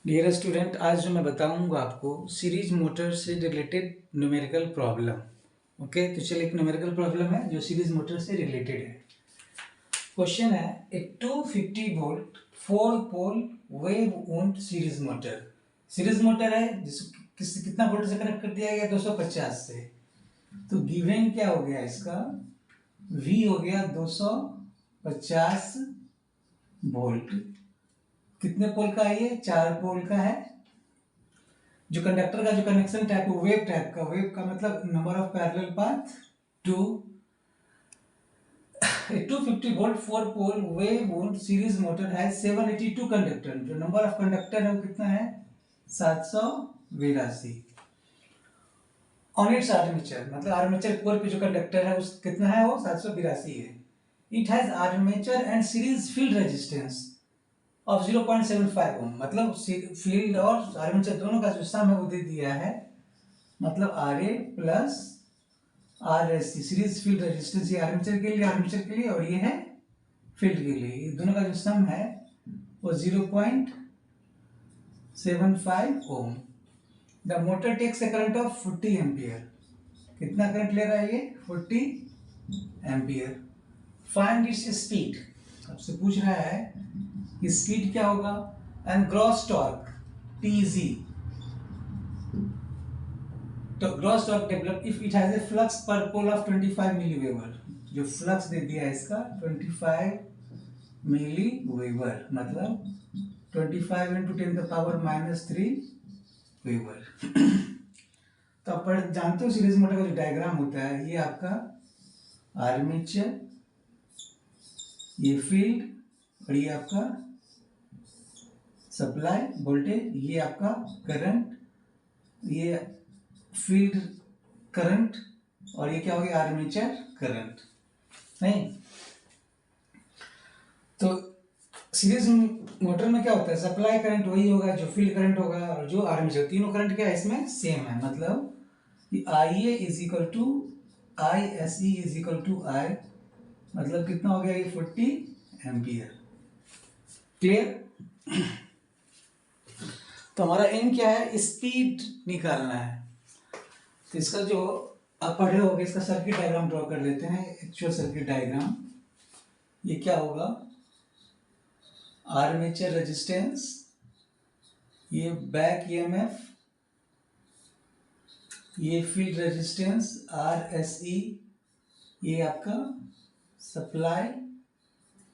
Dear student, आज जो मैं बताऊंगा आपको सीरीज मोटर से रिलेटेड न्यूमेरिकल प्रॉब्लम। ओके, तो चलिए एक न्यूमेरिकल प्रॉब्लम है जो सीरीज मोटर से रिलेटेड है। क्वेश्चन है a 250 volt 4 pole wave wound series motor. Series motor है जिसको कितना वोल्ट से कनेक्ट कर दिया गया 250 से। तो गिवन क्या हो गया इसका, V हो गया 250 वोल्ट। कितने पोल का है ये? 4 पोल का है। जो कंडक्टर का जो कनेक्शन टाइप है वेव टाइप का, वेव का मतलब number of parallel path 2। 250 volt 4 pole wave wound series motor है 782 कंडक्टर। जो नंबर ऑफ कंडक्टर है वो कितना है? 782। ऑन इट्स आर्मेचर, मतलब आर्मेचर कोर पे जो कंडक्टर है उस कितना है? वो 782 है। It has armature and series field resistance of 0.75 ओम। मतलब फील्ड और आर्मेचर दोनों का जो सम है वो दे दिया है, मतलब R A plus R S C. Series field resistance ये आर्मेचर के लिए और ये है फील्ड के लिए। ये दोनों का जो सम है वो 0.75 ohm. The motor takes a current of 40 ampere. कितना करंट ले रहा है ये? 40 एम्पियर। Find its speed. आपसे पूछ रहा है कि स्पीड क्या होगा एंड ग्रॉस टॉर्क TZ। तो gross torque develop if it has a flux पर पोल ऑफ 25 मिलीवेबर। जो फ्लक्स दे दिया है इसका 25 मिलीवेबर, मतलब 25 into 10⁻³ वेबर। तो आप जानते हो सीरीज मोटर का जो डायग्राम होता है, ये आपका आर्मेचर, ये फील्ड और ये आपका सप्लाई वोल्टेज, ये आपका करंट, ये फील्ड करंट और ये क्या हो गया? Armature current. नहीं तो सीरीज मोटर में क्या होता है? सप्लाई करंट वही होगा जो फील्ड करंट होगा और जो आर्मेचर, तीनों करंट क्या है इसमें? सेम है। मतलब कि IA is equal to ISE is equal to I, मतलब कितना हो गया? ये 40 एम्पियर। क्लियर? तो हमारा एम क्या है? स्पीड निकालना है। तो इसका जो आप पढ़े होगे, इसका सर्किट डायग्राम ड्रॉ कर लेते हैं। एक्चुअल सर्किट डायग्राम ये क्या होगा? आर्मेचर रेजिस्टेंस, ये बैक EMF, ये फील्ड रेजिस्टेंस RSE, ये आपका सप्लाई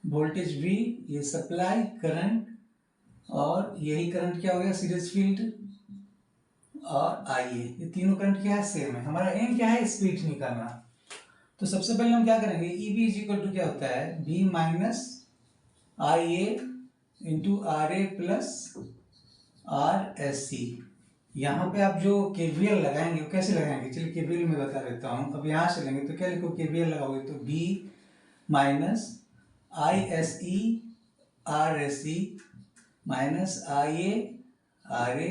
वोल्टेज V, ये सप्लाई करंट, और यही करंट क्या हो गया? सीरीज फील्ड और IA। ये तीनों करंट क्या है? सेम है। हमारा एम क्या है? स्पीड निकालना। तो सबसे पहले हम क्या करेंगे? EB इज इक्वल टू क्या होता है? V minus IA into RA plus RSC। यहाँ पे आप जो KVL लगाएंगे वो कैसे लगाएंगे? चलिए KVL में बता देता हूँ। अब यहाँ से लेंगे तो क्या लिखो? KVL लगाओगे तो V minus ISE RSE minus IA RA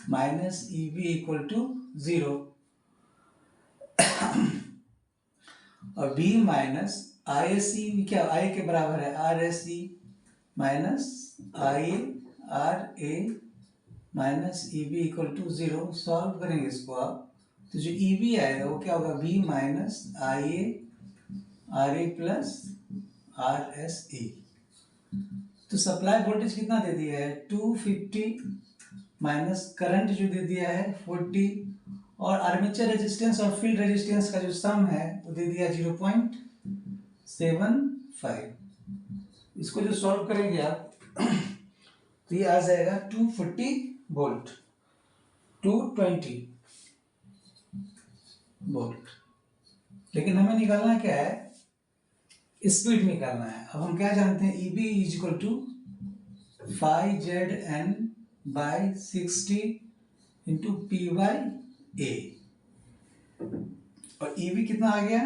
minus EB equal to 0, और V माइनस ISE क्या? I के बराबर है RSE minus IA RA minus EB equal to 0। Solve करेंगे इसको आप, तो जो EB आएगा वो क्या होगा? V minus IA RA plus RSE। तो सप्लाई वोल्टेज कितना दे दिया है? 250 माइनस करंट जो दे दिया है 40, और आर्मेचर रेजिस्टेंस और फील्ड रेजिस्टेंस का जो सम है वो दे दिया 0.75। इसको जो सॉल्व करेंगे आप तो ये आ जाएगा 240 वोल्ट 220 वोल्ट। लेकिन हमें निकालना क्या है? स्पीड निकालना है। अब हम क्या जानते हैं? EB is equal to 5ZN by 60 into PA, और EB कितना आ गया?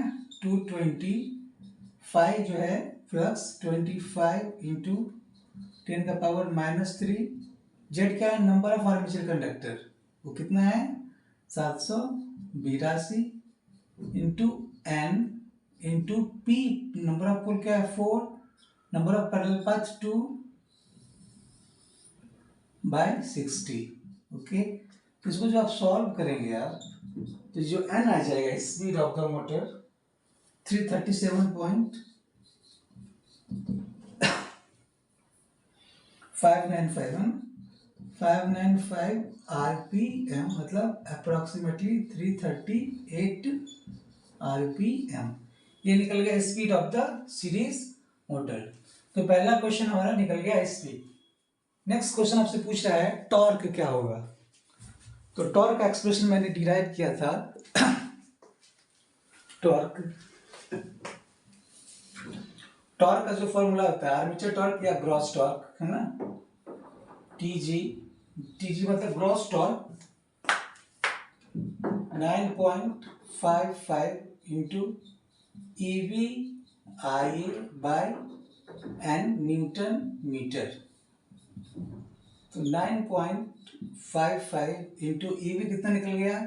225 जो है प्लस 25 इंटू 10⁻³ Z क्या है? नंबर ऑफ आर्मेचर कंडक्टर, वो कितना है? 782 into N into P, number of pole क्या है? 4, number of parallel path 2, by 60। Okay, तो इसको जो आप सॉल्व करेंगे यार, तो जो एन आ जाएगा speed of the motor 337.595 RPM, मतलब अप्रोक्सीमेटली 338 RPM। ये निकल गया speed of the series motor. तो पहला क्वेश्चन हमारा निकल गया स्पीड। नेक्स्ट क्वेश्चन आपसे पूछ रहा है टॉर्क क्या होगा। तो टॉर्क का एक्सप्रेशन मैंने डिराइव किया था। टॉर्क का जो फॉर्मूला होता है आर्मेचर टॉर्क या ग्रॉस टॉर्क, है ना, टीजी मतलब ग्रॉस टॉर्क 9.55 इंटू ईवी आई बाय एन न्यूटन मीटर। तो 9.55 इंटू ईवी कितना निकल गया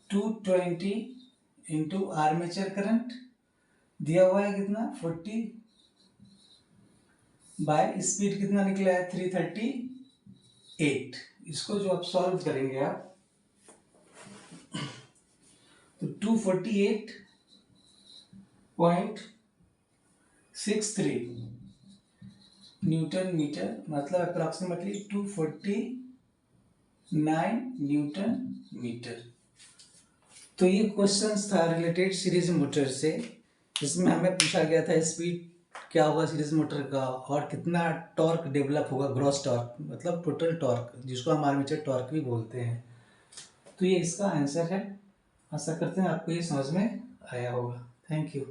220 इंटू आर्मेचर करंट दिया हुआ है कितना 40 बाय स्पीड कितना निकला है 338। इसको जो आप सॉल्व करेंगे आप तो 248.63 न्यूटन मीटर, मतलब अप्रोक्सीमेटली 249 न्यूटन मीटर। तो ये क्वेश्चंस था रिलेटेड सीरीज मोटर से, जिसमें हमें पूछा गया था स्पीड क्या होगा सीरीज मोटर का और कितना टॉर्क डेवलप होगा, ग्रॉस टॉर्क मतलब टोटल टॉर्क, जिसको हम आर्मेचर टॉर्क भी बोलते हैं। तो ये इसका आंसर है। आशा करते हैं आपको ये समझ में आया होगा। Thank you.